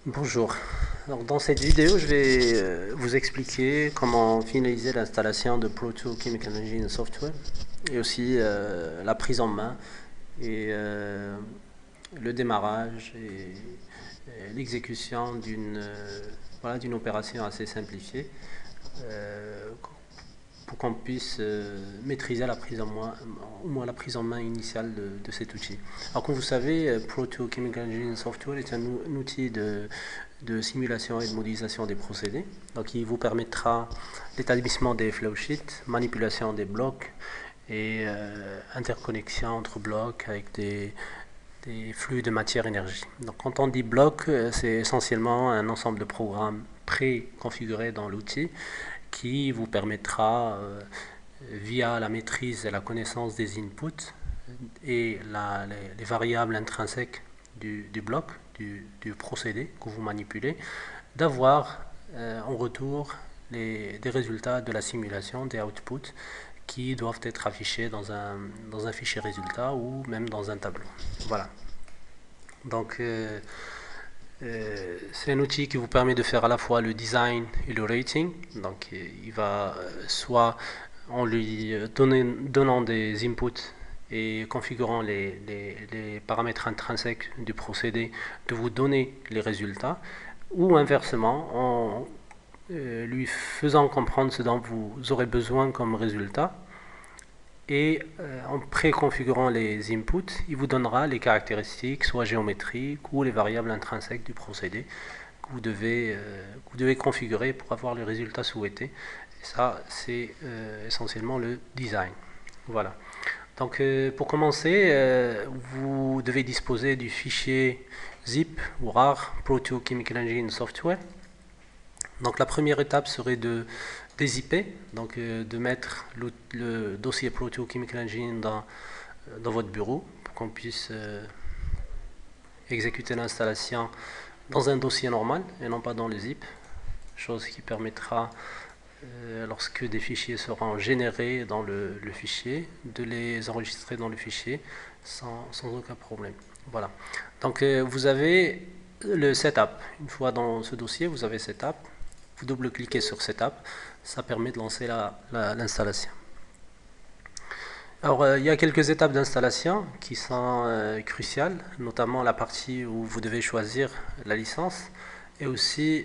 Bonjour. Alors, dans cette vidéo, je vais vous expliquer comment finaliser l'installation de Proto Chemical Engineering Software et aussi la prise en main et le démarrage et l'exécution d'une opération assez simplifiée euh, pour qu'on puisse maîtriser la prise en main, au moins la prise en main initiale de cet outil. Alors comme vous savez, Proto Chemical Engineering Software est un outil de simulation et de modélisation des procédés. Donc il vous permettra l'établissement des flowsheets, manipulation des blocs et interconnexion entre blocs avec des flux de matière-énergie. Donc quand on dit bloc, c'est essentiellement un ensemble de programmes pré-configurés dans l'outil qui vous permettra, via la maîtrise et la connaissance des inputs et les variables intrinsèques du bloc, du procédé que vous manipulez, d'avoir en retour des résultats de la simulation, des outputs, qui doivent être affichés dans un fichier résultat ou même dans un tableau. Voilà. Donc, c'est un outil qui vous permet de faire à la fois le design et le rating. Donc, il va soit en lui donnant des inputs et configurant les paramètres intrinsèques du procédé, de vous donner les résultats, ou inversement, en lui faisant comprendre ce dont vous aurez besoin comme résultat, et en préconfigurant les inputs, il vous donnera les caractéristiques, soit géométriques ou les variables intrinsèques du procédé que vous devez configurer pour avoir les résultats souhaités. Et ça, c'est essentiellement le design. Voilà. Donc, pour commencer, vous devez disposer du fichier zip ou RAR Proto Chemical Engineering Software. Donc, la première étape serait de dézipper, donc de mettre le dossier Proto Chemical Engineering dans votre bureau pour qu'on puisse exécuter l'installation dans un dossier normal et non pas dans le zip, chose qui permettra, lorsque des fichiers seront générés dans le fichier, de les enregistrer dans le fichier sans aucun problème. Voilà. Donc vous avez le setup. Une fois dans ce dossier, vous avez setup. Vous double-cliquez sur setup. Ça permet de lancer l'installation. Alors, il y a quelques étapes d'installation qui sont cruciales, notamment la partie où vous devez choisir la licence et aussi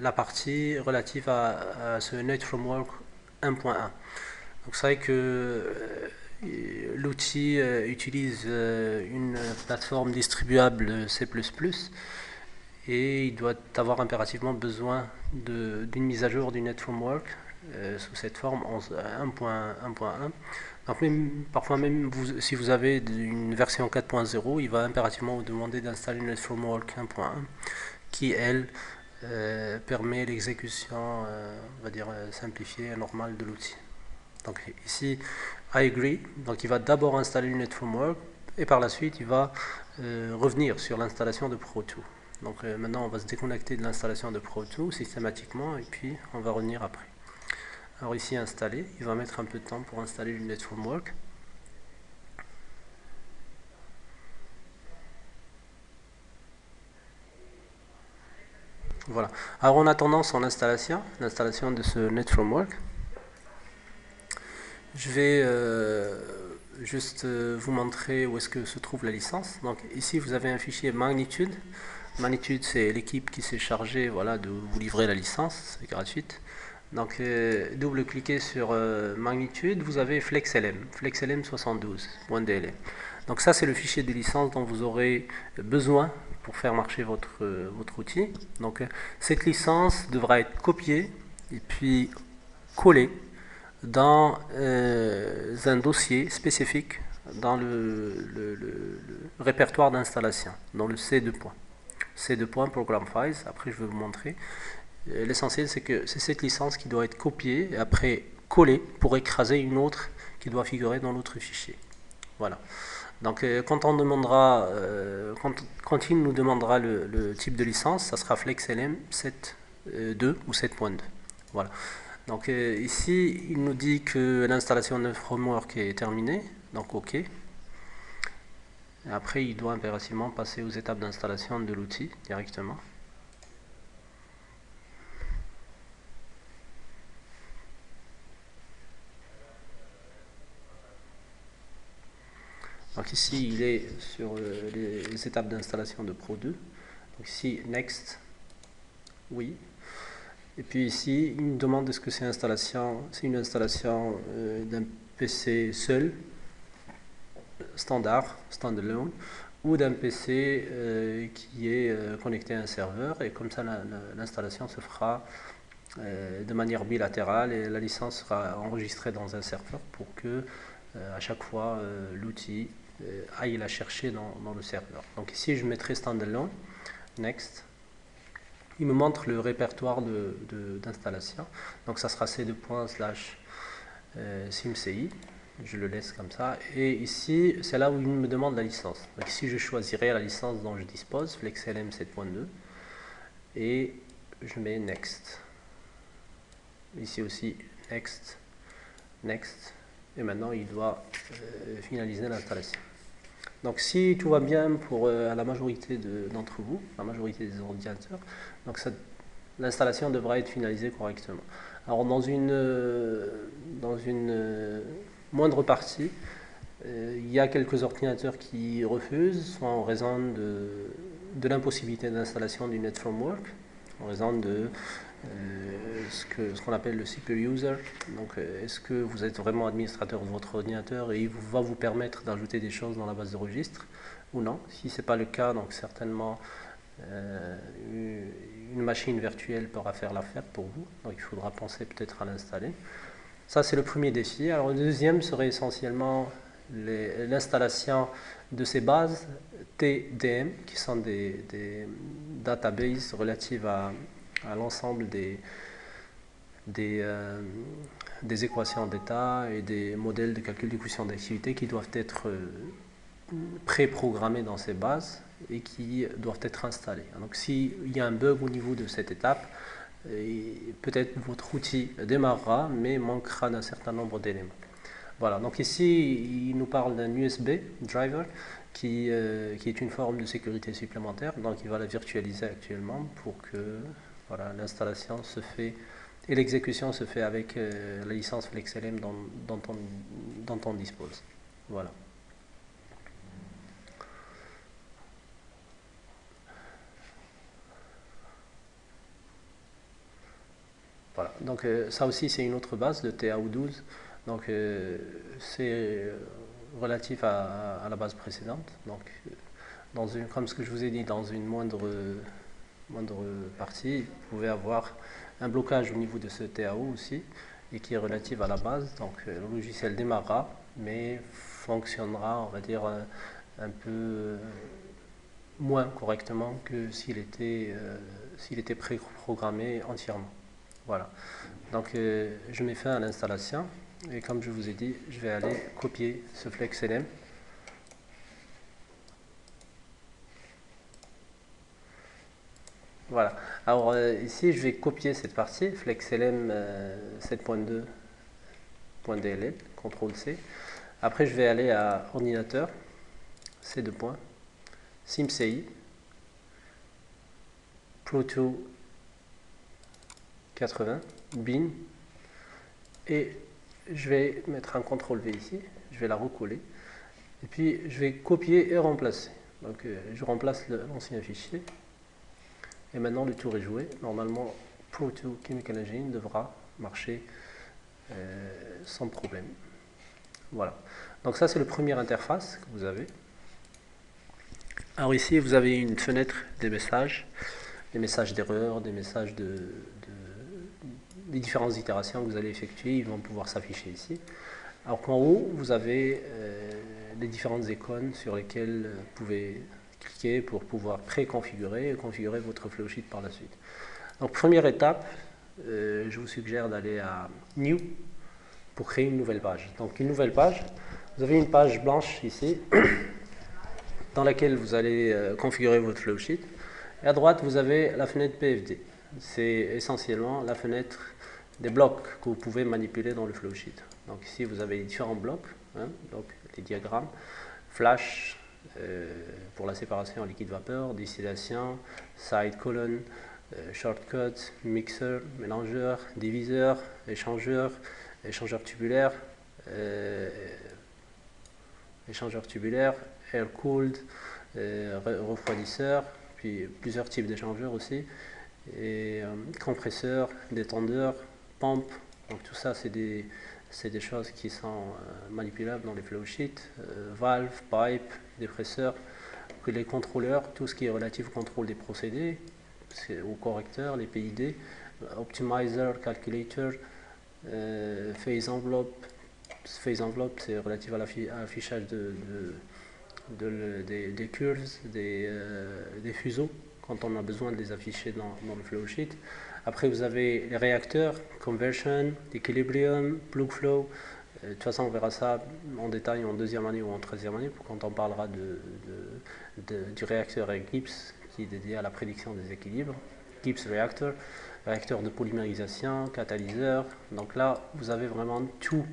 la partie relative à ce Net Framework 1.1. Donc, c'est vrai que l'outil utilise une plateforme distribuable C++ et il doit avoir impérativement besoin d'une mise à jour du Net Framework sous cette forme 1.1. Donc parfois même si vous avez une version 4.0, il va impérativement vous demander d'installer une Framework 1.1 qui, elle, permet l'exécution, on va dire, simplifiée et normale de l'outil. Donc ici, I agree. Donc il va d'abord installer une Framework et par la suite, il va revenir sur l'installation de Pro2. Donc maintenant, on va se déconnecter de l'installation de Pro2 systématiquement et puis on va revenir après. Alors ici installer, il va mettre un peu de temps pour installer l'unit framework. Voilà. Alors en attendant son installation de ce Net Framework, je vais juste vous montrer où est-ce que se trouve la licence. Donc ici vous avez un fichier magnitude. Magnitude, c'est l'équipe qui s'est chargée, voilà, de vous livrer la licence, c'est gratuite. Donc double-cliquez sur magnitude, vous avez FlexLM, FlexLM72.dll. Donc ça, c'est le fichier de licence dont vous aurez besoin pour faire marcher votre outil. Donc cette licence devra être copiée et puis collée dans un dossier spécifique dans le répertoire d'installation, dans le C2. C2. Program Files, après je vais vous montrer. L'essentiel, c'est que c'est cette licence qui doit être copiée et après collée pour écraser une autre qui doit figurer dans l'autre fichier. Voilà. Donc quand il nous demandera le type de licence, ça sera FlexLM 7.2 ou 7.2. Voilà. Donc ici, il nous dit que l'installation de framework est terminée. Donc OK. Et après, il doit impérativement passer aux étapes d'installation de l'outil directement. Donc ici, il est sur les étapes d'installation de Pro 2. Donc ici, Next, oui. Et puis ici, il me demande est-ce que c'est une installation d'un PC seul, standard, standalone, ou d'un PC qui est connecté à un serveur. Et comme ça, l'installation se fera de manière bilatérale et la licence sera enregistrée dans un serveur pour que à chaque fois l'outil aille la chercher dans le serveur. Donc ici je mettrai standalone, next. Il me montre le répertoire d'installation. Donc ça sera c2./simci. Je le laisse comme ça. Et ici, c'est là où il me demande la licence. Donc ici, je choisirai la licence dont je dispose, FlexLM 7.2. Et je mets Next. Ici aussi, Next, Next. Et maintenant, il doit finaliser l'installation. Donc si tout va bien pour la majorité d'entre vous, la majorité des ordinateurs, donc l'installation devra être finalisée correctement. Alors dans une moindre partie, il y a quelques ordinateurs qui refusent, soit en raison de l'impossibilité d'installation du Net Framework, en raison de ce qu'on appelle le CPU user. Donc, est-ce que vous êtes vraiment administrateur de votre ordinateur et il va vous permettre d'ajouter des choses dans la base de registre ou non? Si ce n'est pas le cas, donc certainement une machine virtuelle pourra faire l'affaire pour vous. Donc, il faudra penser peut-être à l'installer. Ça, c'est le premier défi. Alors, le deuxième serait essentiellement l'installation de ces bases TDM, qui sont des databases relatives à l'ensemble des équations d'état et des modèles de calcul de quotient d'activité qui doivent être préprogrammés dans ces bases et qui doivent être installés. Donc s'il y a un bug au niveau de cette étape, peut-être votre outil démarrera mais manquera d'un certain nombre d'éléments. Voilà, donc ici il nous parle d'un USB driver qui est une forme de sécurité supplémentaire, donc il va la virtualiser actuellement pour que voilà, l'installation se fait et l'exécution se fait avec la licence FlexLM dont on dispose. Voilà. Voilà. Donc ça aussi c'est une autre base, le TAO12. Donc c'est relatif à la base précédente. Donc comme ce que je vous ai dit, dans une moindre partie, vous pouvez avoir un blocage au niveau de ce TAO aussi et qui est relatif à la base. Donc le logiciel démarrera mais fonctionnera, on va dire, un peu moins correctement que s'il était préprogrammé entièrement. Voilà. Donc je mets fin à l'installation et comme je vous ai dit, je vais aller copier ce FlexLM. Voilà. Alors ici, je vais copier cette partie, FlexLM 7.2.dll, CTRL-C. Après, je vais aller à ordinateur, C2. SimCI, Pro2 80, bin, et je vais mettre un CTRL-V ici, je vais la recoller, et puis je vais copier et remplacer. Donc je remplace l'ancien fichier. Et maintenant, le tour est joué. Normalement, Pro2 Chemical Engine devra marcher sans problème. Voilà. Donc ça, c'est le premier interface que vous avez. Alors ici, vous avez une fenêtre des messages d'erreur, des messages des différentes itérations que vous allez effectuer. Ils vont pouvoir s'afficher ici. Alors qu'en haut, vous avez les différentes icônes sur lesquelles vous pouvez cliquer pour pouvoir préconfigurer et configurer votre flowsheet par la suite. Donc première étape, je vous suggère d'aller à New pour créer une nouvelle page. Donc une nouvelle page, vous avez une page blanche ici dans laquelle vous allez configurer votre flowsheet. Et à droite, vous avez la fenêtre PFD. C'est essentiellement la fenêtre des blocs que vous pouvez manipuler dans le flowsheet. Donc ici, vous avez les différents blocs, donc les diagrammes, flash, pour la séparation liquide-vapeur, distillation, side column, shortcut, mixer, mélangeur, diviseur, échangeur, échangeur tubulaire, air-cooled, refroidisseur, puis plusieurs types d'échangeurs aussi, et compresseur, détendeur, pompe. Donc tout ça, c'est des choses qui sont manipulables dans les flowsheets, valves, pipes, dépresseurs, les contrôleurs, tout ce qui est relatif au contrôle des procédés, aux correcteurs, les PID, optimizer, calculator, phase envelope. Phase envelope, c'est relatif à l'affichage des curves, des fuseaux, quand on a besoin de les afficher dans le flowsheet. Après, vous avez les réacteurs, conversion, equilibrium, plug flow. De toute façon, on verra ça en détail en deuxième année ou en troisième année, quand on parlera du réacteur à Gibbs, qui est dédié à la prédiction des équilibres. Gibbs réacteur, réacteur de polymérisation, catalyseur. Donc là, vous avez vraiment tout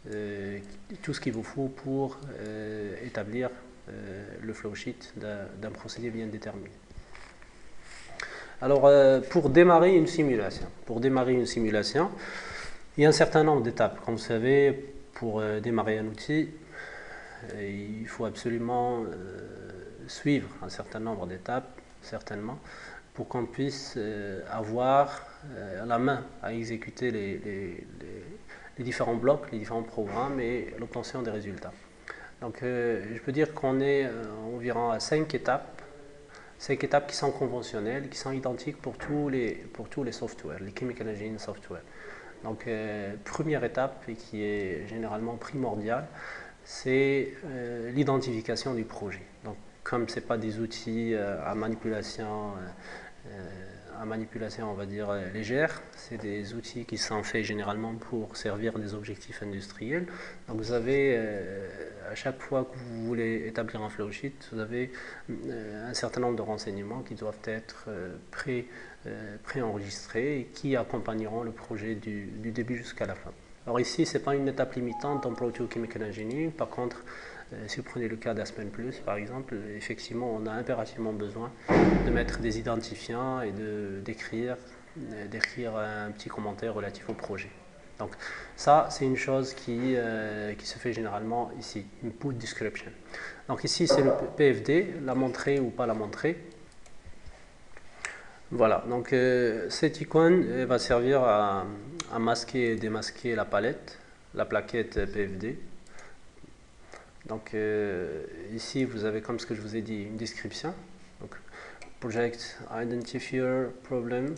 ce qu'il vous faut pour établir le flowsheet d'un procédé bien déterminé. Alors, pour démarrer une simulation, il y a un certain nombre d'étapes. Comme vous savez, pour démarrer un outil, il faut absolument suivre un certain nombre d'étapes, certainement, pour qu'on puisse avoir la main à exécuter les différents blocs, les différents programmes et l'obtention des résultats. Donc, je peux dire qu'on est environ à 5 étapes qui sont conventionnelles, qui sont identiques pour tous les softwares, les chemical engineering software. Donc, première étape, et qui est généralement primordiale, c'est l'identification du projet. Donc, comme ce n'est pas des outils à manipulation, on va dire, légère, c'est des outils qui sont faits généralement pour servir des objectifs industriels. Donc vous avez, à chaque fois que vous voulez établir un flowsheet, vous avez un certain nombre de renseignements qui doivent être préenregistrés et qui accompagneront le projet du début jusqu'à la fin. Alors ici, ce n'est pas une étape limitante dans Proto Chemical Engineering. Par contre, si vous prenez le cas d'Aspen Plus, par exemple, effectivement, on a impérativement besoin de mettre des identifiants et d'écrire un petit commentaire relatif au projet. Donc ça, c'est une chose qui se fait généralement ici, Input Description. Donc ici, c'est le PFD, la montrer ou pas la montrer. Voilà, donc cette icône va servir à masquer et démasquer la palette, la plaquette PFD. Donc ici, vous avez, comme ce que je vous ai dit, une description. Donc, Project Identifier Problem,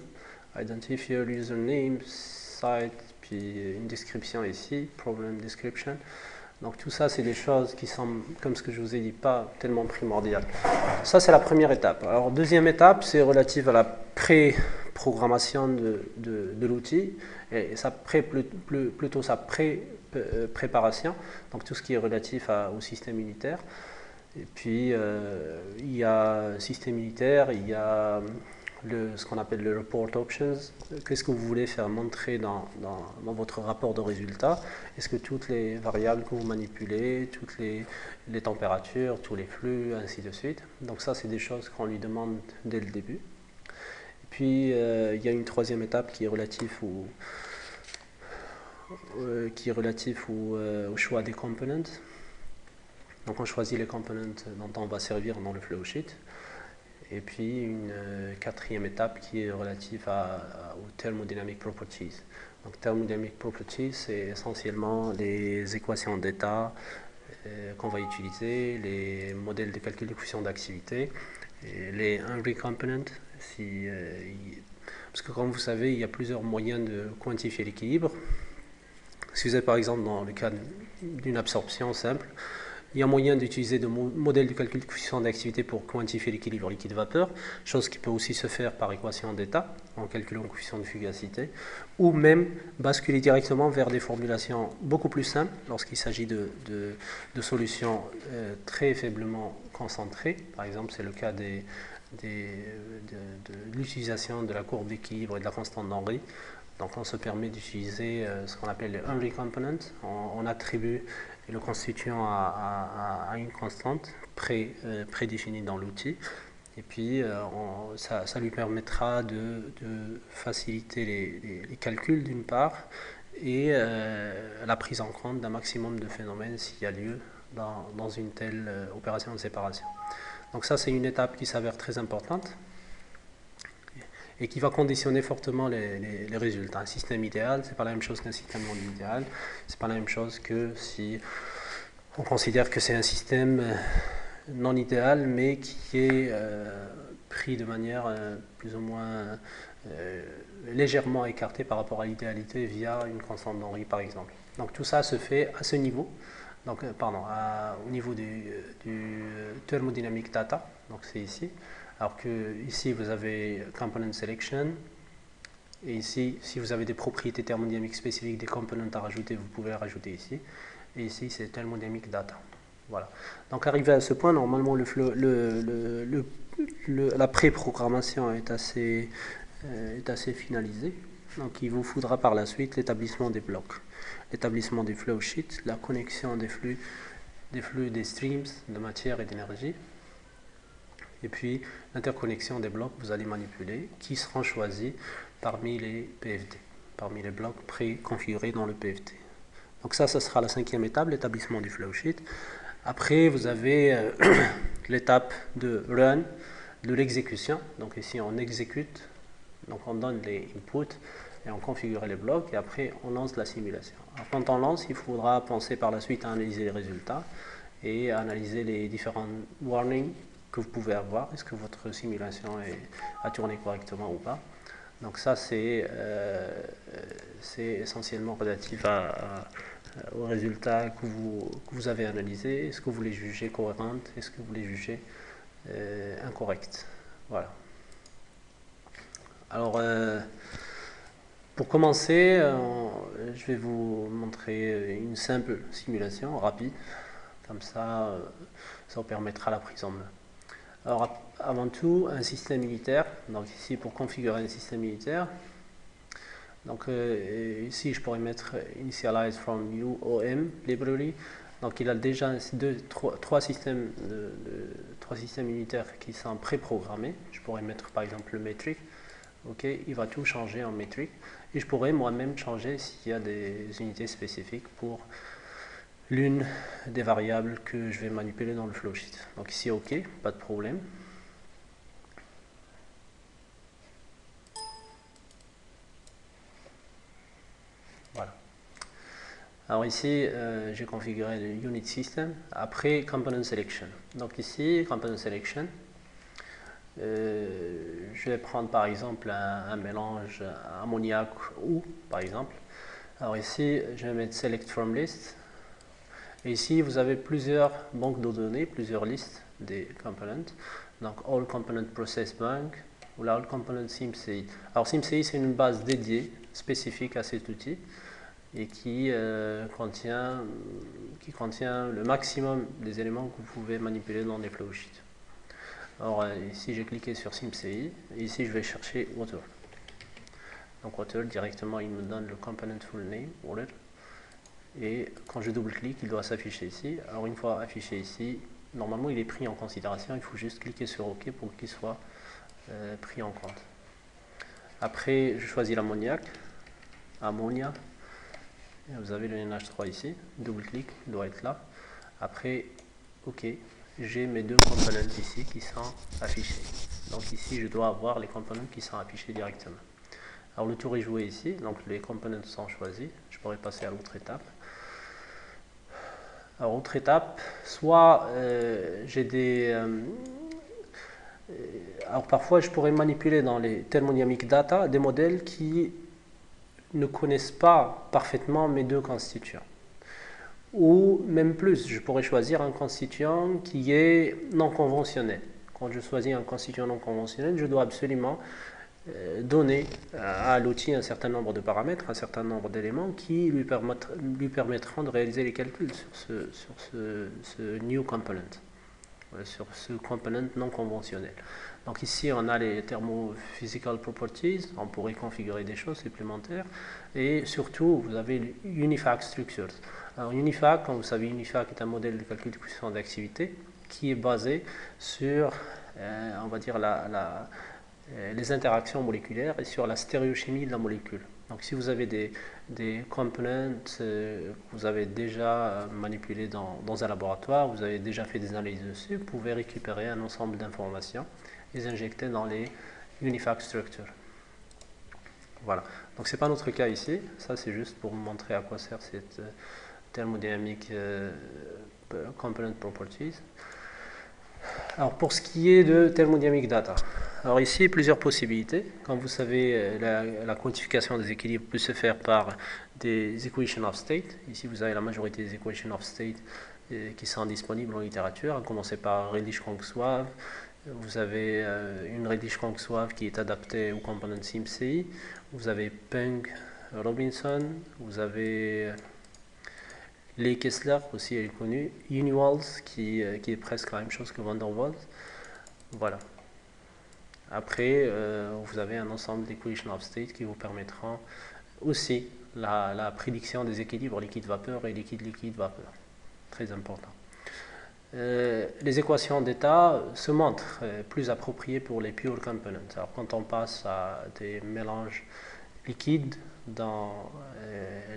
Identifier Username, Site, puis une description ici, Problem Description. Donc tout ça, c'est des choses qui sont, comme ce que je vous ai dit, pas tellement primordiales. Ça, c'est la première étape. Alors, deuxième étape, c'est relative à la pré-programmation de l'outil, et plutôt sa préparation, donc tout ce qui est relatif au système unitaire. Et puis, il y a le système unitaire, il y a ce qu'on appelle le report options. Qu'est-ce que vous voulez faire montrer dans votre rapport de résultats? Est-ce que toutes les variables que vous manipulez, toutes les températures, tous les flux, ainsi de suite? Donc ça, c'est des choses qu'on lui demande dès le début. Et puis, il y a une troisième étape qui est relative au choix des components. Donc on choisit les components dont on va servir dans le flowsheet. Et puis une quatrième étape qui est relative aux thermodynamic properties. Donc thermodynamic properties, c'est essentiellement les équations d'état qu'on va utiliser, les modèles de calcul de coefficient d'activité, les Henry components. Parce que comme vous savez, il y a plusieurs moyens de quantifier l'équilibre. Si vous êtes par exemple dans le cas d'une absorption simple, il y a moyen d'utiliser des modèles de calcul de coefficient d'activité pour quantifier l'équilibre liquide-vapeur, chose qui peut aussi se faire par équation d'état, en calculant le coefficient de fugacité, ou même basculer directement vers des formulations beaucoup plus simples lorsqu'il s'agit de solutions très faiblement concentrées. Par exemple, c'est le cas de l'utilisation de la courbe d'équilibre et de la constante d'Henry. Donc on se permet d'utiliser ce qu'on appelle les Henry components. On attribue et le constituant a une constante prédéfinie dans l'outil. Et puis, ça lui permettra de faciliter les calculs d'une part, et la prise en compte d'un maximum de phénomènes s'il y a lieu dans une telle opération de séparation. Donc ça, c'est une étape qui s'avère très importante et qui va conditionner fortement les résultats. Un système idéal, c'est pas la même chose qu'un système non idéal. C'est pas la même chose que si on considère que c'est un système non idéal, mais qui est pris de manière plus ou moins légèrement écartée par rapport à l'idéalité via une constante d'Henry, par exemple. Donc tout ça se fait à ce niveau, donc, au niveau du thermodynamic data, donc c'est ici. Alors que ici vous avez component selection, et ici, si vous avez des propriétés thermodynamiques spécifiques, des components à rajouter, vous pouvez les rajouter ici. Et ici, c'est thermodynamic data. Voilà. Donc, arrivé à ce point, normalement, la pré-programmation est assez finalisée. Donc, il vous faudra par la suite l'établissement des blocs, l'établissement des flow sheets, la connexion des flux, des streams de matière et d'énergie. Et puis, l'interconnexion des blocs que vous allez manipuler, qui seront choisis parmi les PFD, parmi les blocs préconfigurés dans le PFD. Donc ça sera la 5e étape, l'établissement du flowsheet. Après, vous avez l'étape de run, de l'exécution. Donc ici, on exécute, donc on donne les inputs et on configure les blocs, et après, on lance la simulation. Alors, quand on lance, il faudra penser par la suite à analyser les résultats et à analyser les différents warnings que vous pouvez avoir. Est-ce que votre simulation a tourné correctement ou pas? Donc ça, c'est essentiellement relatif aux résultats que vous avez analysés. Est-ce que vous les jugez cohérentes? Est-ce que vous les jugez incorrectes? Voilà. Alors, pour commencer, je vais vous montrer une simple simulation rapide. Comme ça, ça vous permettra la prise en main. Alors, avant tout, un système unitaire. Donc ici, pour configurer un système unitaire, donc ici, je pourrais mettre initialize from UOM library. Donc il a déjà trois systèmes unitaires qui sont préprogrammés. Je pourrais mettre par exemple le metric. Ok, il va tout changer en metric. Et je pourrais moi-même changer s'il y a des unités spécifiques pour l'une des variables que je vais manipuler dans le flowsheet. Donc ici, OK, pas de problème. Voilà. Alors ici, j'ai configuré le unit system. Après, component selection. Donc ici, component selection. Je vais prendre par exemple un mélange ammoniac ou, par exemple. Alors ici, je vais mettre select from list. Et ici, vous avez plusieurs banques de données, plusieurs listes des components. Donc, All Component Process Bank ou la All Component SimCI. Alors, SimCI, c'est une base dédiée, spécifique à cet outil et qui contient le maximum des éléments que vous pouvez manipuler dans des flowsheets. Alors, ici, j'ai cliqué sur SimCI et ici, je vais chercher Water. Donc, Water, directement, il me donne le component full name, Water. Et quand je double-clique, il doit s'afficher ici. Alors une fois affiché ici, normalement il est pris en considération, il faut juste cliquer sur OK pour qu'il soit pris en compte. Après, je choisis l'ammoniac, ammonia, et vous avez le NH3 ici, double-clic, il doit être là. Après, OK, j'ai mes deux components ici qui sont affichés. Donc ici, je dois avoir les components qui sont affichés directement. Alors le tour est joué ici, donc les components sont choisis. Je pourrais passer à l'autre étape. Alors, autre étape, soit j'ai des... alors parfois je pourrais manipuler dans les thermodynamic data des modèles qui ne connaissent pas parfaitement mes deux constituants. Ou même plus, je pourrais choisir un constituant qui est non conventionnel. Quand je choisis un constituant non conventionnel, je dois absolument donner à l'outil un certain nombre de paramètres, un certain nombre d'éléments qui lui permettront de réaliser les calculs sur ce new component. sur ce component non conventionnel. Donc ici, on a les thermophysical properties, on pourrait configurer des choses supplémentaires. Et surtout, vous avez Unifact Structures. Alors Unifact, comme vous savez, Unifact est un modèle de calcul de coefficient d'activité qui est basé sur, on va dire, les interactions moléculaires et sur la stéréochimie de la molécule. Donc si vous avez des components que vous avez déjà manipulés dans un laboratoire, vous avez déjà fait des analyses dessus, vous pouvez récupérer un ensemble d'informations et les injecter dans les Unifact Structures. Voilà. Donc c'est pas notre cas ici, ça c'est juste pour vous montrer à quoi sert cette thermodynamique component properties. Alors pour ce qui est de thermodynamique data, alors ici plusieurs possibilités. Comme vous savez, la quantification des équilibres peut se faire par des equations of state. Ici vous avez la majorité des equations of state qui sont disponibles en littérature, à commencer par Redlich-Kongswave. Vous avez une Redlich-Kongswave qui est adaptée au component SIMCI. Vous avez Peng-Robinson. Vous avez Lee Kessler, aussi elle est connue. Uniwalls, qui est presque la même chose que Van der Waals. Voilà. Après, vous avez un ensemble d'équations of state qui vous permettront aussi la prédiction des équilibres liquide-vapeur et liquide-liquide-vapeur. Très important. Les équations d'état se montrent plus appropriées pour les pure components. Alors quand on passe à des mélanges liquides, dans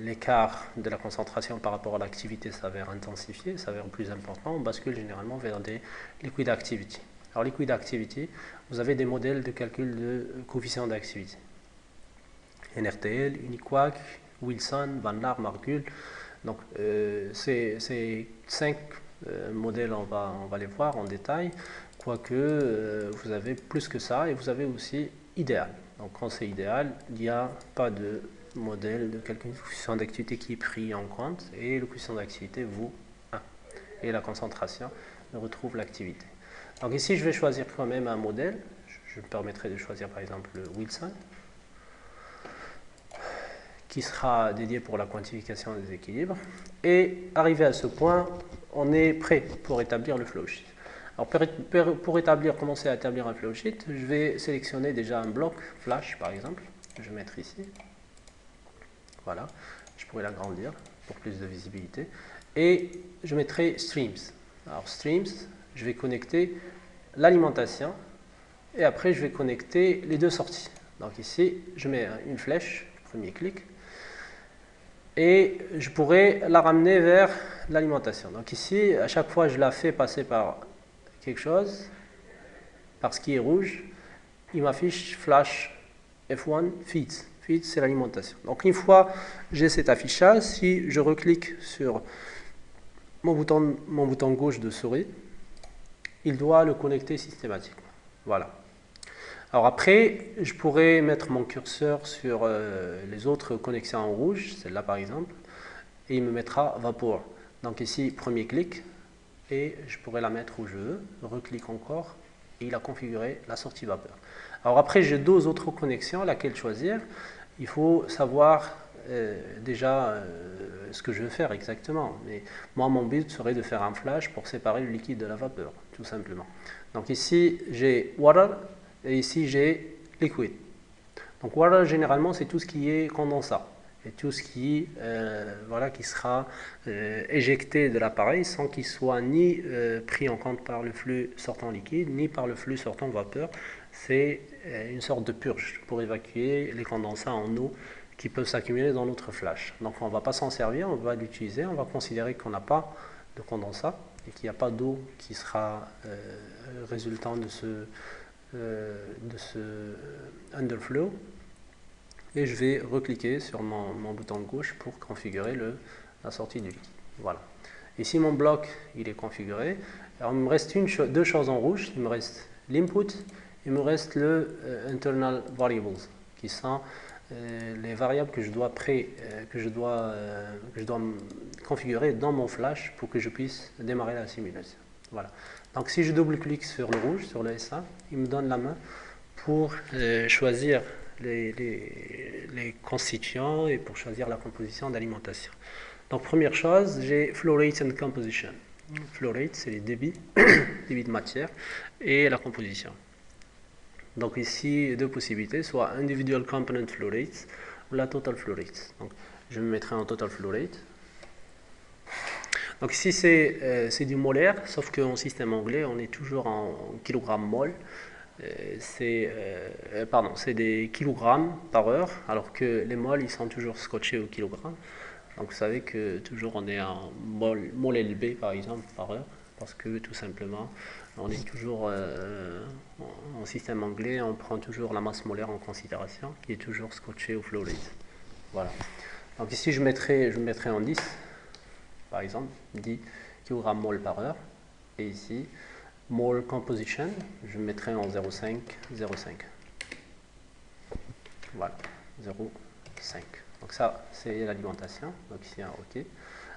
l'écart de la concentration par rapport à l'activité s'avère intensifié, s'avère plus important, on bascule généralement vers des liquid activity. Alors liquid activity, vous avez des modèles de calcul de coefficient d'activité. NRTL, Uniquac, Wilson, Van Laar, Margules. Donc ces 5 modèles, on va les voir en détail, quoique vous avez plus que ça, et vous avez aussi idéal. Donc quand c'est idéal, il n'y a pas de modèle de calcul de coefficient d'activité qui est pris en compte, et le coefficient d'activité vaut 1. Et la concentration retrouve l'activité. Donc ici, je vais choisir quand même un modèle. Je me permettrai de choisir par exemple le Wilson, qui sera dédié pour la quantification des équilibres. Et arrivé à ce point, on est prêt pour établir le flowsheet. Alors pour commencer à établir un flowsheet, je vais sélectionner déjà un bloc flash par exemple. Je vais mettre ici. Voilà, je pourrais l'agrandir pour plus de visibilité. Et je mettrai streams. Alors streams, je vais connecter l'alimentation et après je vais connecter les deux sorties. Donc ici, je mets une flèche, premier clic, et je pourrais la ramener vers l'alimentation. Donc ici, à chaque fois je la fais passer par quelque chose, par ce qui est rouge, il m'affiche flash F1 feeds. Feeds, c'est l'alimentation. Donc une fois j'ai cet affichage, si je reclique sur mon bouton gauche de souris, il doit le connecter systématiquement. Voilà. Alors après, je pourrais mettre mon curseur sur les autres connexions en rouge, celle-là par exemple, et il me mettra vapor. Donc ici, premier clic, et je pourrais la mettre où je veux, reclique encore, et il a configuré la sortie vapeur. Alors après, j'ai deux autres connexions, laquelle choisir. Il faut savoir déjà ce que je veux faire exactement. Mais moi, mon but serait de faire un flash pour séparer le liquide de la vapeur, tout simplement. Donc ici, j'ai water, et ici, j'ai liquid. Donc water, généralement, c'est tout ce qui est condensat. Et tout ce qui sera éjecté de l'appareil sans qu'il soit ni pris en compte par le flux sortant liquide, ni par le flux sortant vapeur. C'est une sorte de purge pour évacuer les condensats en eau qui peuvent s'accumuler dans notre flash. Donc on ne va pas s'en servir, on va l'utiliser, on va considérer qu'on n'a pas de condensat et qu'il n'y a pas d'eau qui sera résultant de ce underflow. Et je vais recliquer sur mon bouton gauche pour configurer la sortie du liquide. Voilà. Ici, mon bloc, il est configuré. Alors, il me reste deux choses en rouge. Il me reste l'input, il me reste le internal variables, qui sont les variables que je dois configurer dans mon flash pour que je puisse démarrer la simulation. Voilà. Donc, si je double-clique sur le rouge, sur le SA, il me donne la main pour choisir les constituants et pour choisir la composition d'alimentation. Donc première chose, j'ai flow rate and composition. Flow rate, c'est les débits, débits de matière, et la composition. Donc ici, deux possibilités, soit individual component flow rate ou la total flow rate. Donc je me mettrai en total flow rate. Donc ici c'est du molaire, sauf qu'en système anglais on est toujours en kilogrammes mol. C'est des kilogrammes par heure, alors que les mols ils sont toujours scotchés au kilogramme. Donc vous savez que toujours on est en mol LB par exemple par heure, parce que tout simplement on est toujours en système anglais, on prend toujours la masse molaire en considération, qui est toujours scotchée au flow rate. Voilà. Donc ici je mettrai en 10, par exemple, 10 kg mol par heure, et ici mole composition, je mettrai en 0,5, 0,5. Voilà, 0,5. Donc ça, c'est l'alimentation. Donc ici, un OK.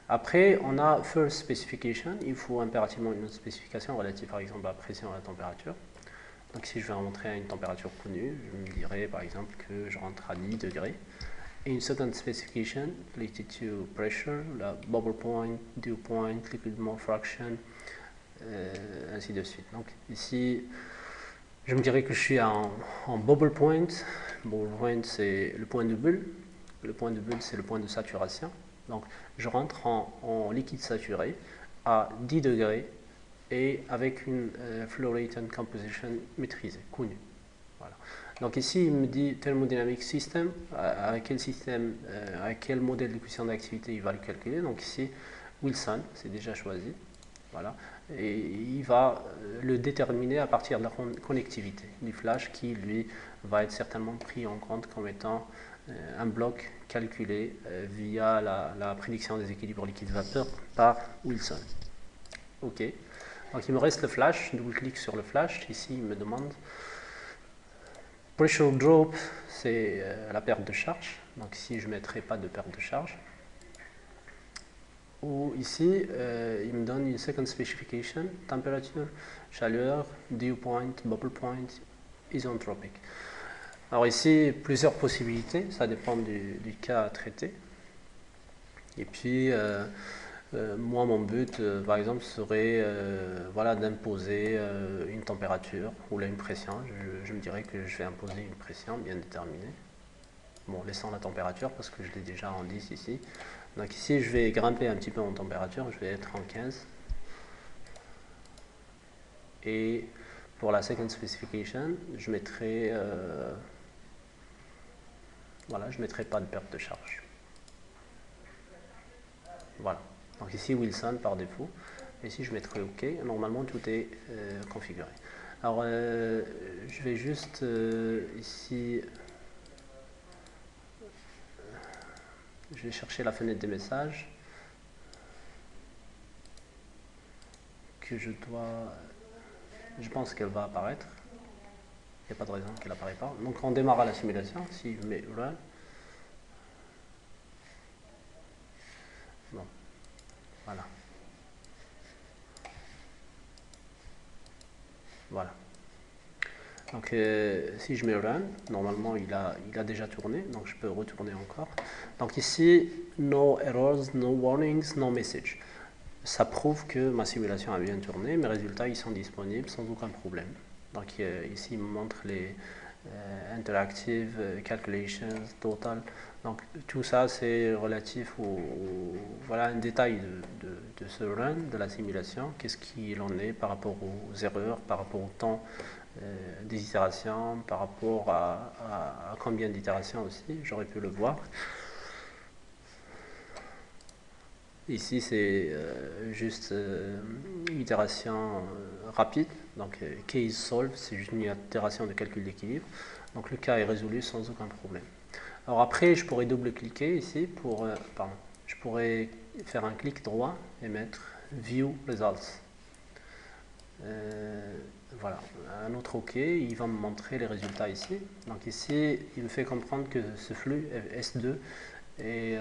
Après, on a first specification. Il faut impérativement une autre spécification relative, par exemple, à la pression et à la température. Donc si je vais rentrer à une température connue, je me dirais, par exemple, que je rentre à 10 degrés. Et une second specification related to pressure, la bubble point, dew point, liquid mole fraction, ainsi de suite. Donc ici, je me dirais que je suis en bubble point. Bubble point, c'est le point de bulle. Le point de bulle, c'est le point de saturation. Donc je rentre en liquide saturé à 10 degrés et avec une flow rate and composition maîtrisée, connue. Voilà. Donc ici, il me dit thermodynamic system, avec quel modèle d'équation d'activité il va le calculer. Donc ici, Wilson, c'est déjà choisi. Voilà. Et il va le déterminer à partir de la connectivité du flash qui, lui, va être certainement pris en compte comme étant un bloc calculé via la prédiction des équilibres liquide-vapeur par Wilson. OK. Donc il me reste le flash, double-clic sur le flash. Ici, il me demande pressure drop, c'est la perte de charge. Donc ici, je ne mettrai pas de perte de charge. Ou ici, il me donne une second specification, température, chaleur, dew point, bubble point, isentropic. Alors ici, plusieurs possibilités, ça dépend du cas à traiter. Et puis, moi, mon but, par exemple, serait voilà, d'imposer une température ou là, une pression. Je me dirais que je vais imposer une pression bien déterminée. Bon, laissant la température parce que je l'ai déjà en 10 ici. Donc ici, je vais grimper un petit peu en température, je vais être en 15. Et pour la second specification, je mettrai, voilà, je mettrai pas de perte de charge. Voilà. Donc ici, Wilson par défaut. Ici, je mettrai OK. Normalement, tout est configuré. Alors, je vais juste ici... je vais chercher la fenêtre des messages que je dois... Je pense qu'elle va apparaître. Il n'y a pas de raison qu'elle n'apparaît pas. Donc on démarre à la simulation. Si je mets Run. Bon. Voilà. Voilà. Donc si je mets Run, normalement il a déjà tourné. Donc je peux retourner encore. Donc ici, no errors, no warnings, no message. Ça prouve que ma simulation a bien tourné. Mes résultats ils sont disponibles sans aucun problème. Donc ici il me montre les interactive calculations, total. Donc tout ça c'est relatif voilà un détail de ce run, de la simulation. Qu'est-ce qu'il en est par rapport aux erreurs, par rapport au temps des itérations, par rapport à combien d'itérations aussi, j'aurais pu le voir. Ici, c'est juste une itération rapide, donc case solve, c'est juste une itération de calcul d'équilibre. Donc le cas est résolu sans aucun problème. Alors après, je pourrais double-cliquer ici pour, je pourrais faire un clic droit et mettre View Results. Voilà, un autre OK, il va me montrer les résultats ici. Donc ici, il me fait comprendre que ce flux S2 est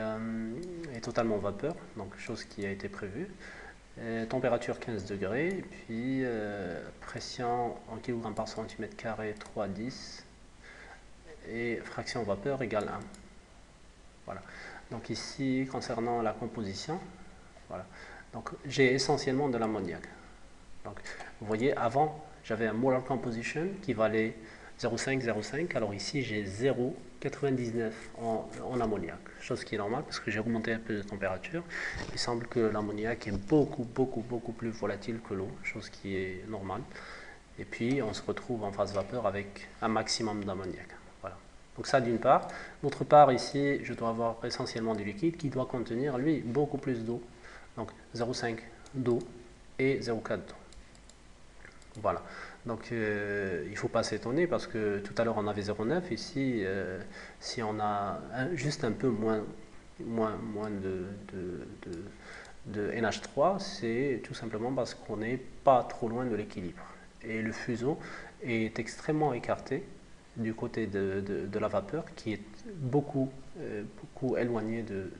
totalement vapeur, donc chose qui a été prévue. Température 15 degrés, et puis pression en kg par centimètre carré 3,10 et fraction vapeur égale 1. Voilà. Donc ici, concernant la composition, voilà. Donc j'ai essentiellement de l'ammoniac. Donc vous voyez, avant j'avais un molar composition qui valait 0,5, alors ici j'ai 0,99 en ammoniac, chose qui est normale parce que j'ai remonté un peu de température. Il semble que l'ammoniac est beaucoup plus volatile que l'eau, chose qui est normale. Et puis on se retrouve en phase vapeur avec un maximum d'ammoniac. Voilà. Donc ça d'une part. D'autre part, ici je dois avoir essentiellement du liquide qui doit contenir lui beaucoup plus d'eau. Donc 0,5 d'eau et 0,4 d'eau. Voilà. Donc il ne faut pas s'étonner parce que tout à l'heure on avait 0,9. Ici, si on a juste un peu moins de NH3, c'est tout simplement parce qu'on n'est pas trop loin de l'équilibre. Et le fuseau est extrêmement écarté du côté de la vapeur qui est beaucoup éloigné de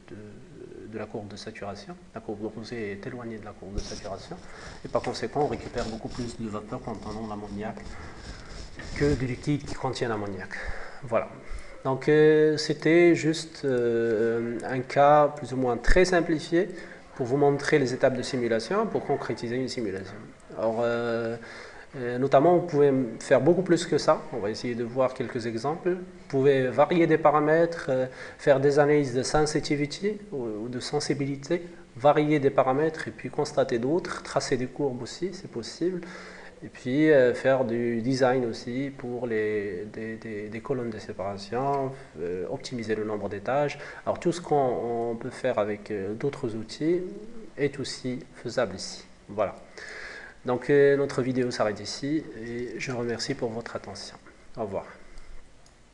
la courbe de saturation. La courbe de Rosé est éloignée de la courbe de saturation et par conséquent on récupère beaucoup plus de vapeur contenant l'ammoniac que du liquide qui contient l'ammoniac. Voilà. Donc c'était juste un cas plus ou moins très simplifié pour vous montrer les étapes de simulation, pour concrétiser une simulation. Alors notamment, vous pouvez faire beaucoup plus que ça. On va essayer de voir quelques exemples. Vous pouvez varier des paramètres, faire des analyses de sensitivity ou de sensibilité, varier des paramètres et puis constater d'autres, tracer des courbes aussi, c'est possible. Et puis faire du design aussi pour des colonnes de séparation, optimiser le nombre d'étages. Alors tout ce qu'on peut faire avec d'autres outils est aussi faisable ici. Voilà. Donc notre vidéo s'arrête ici et je remercie pour votre attention. Au revoir.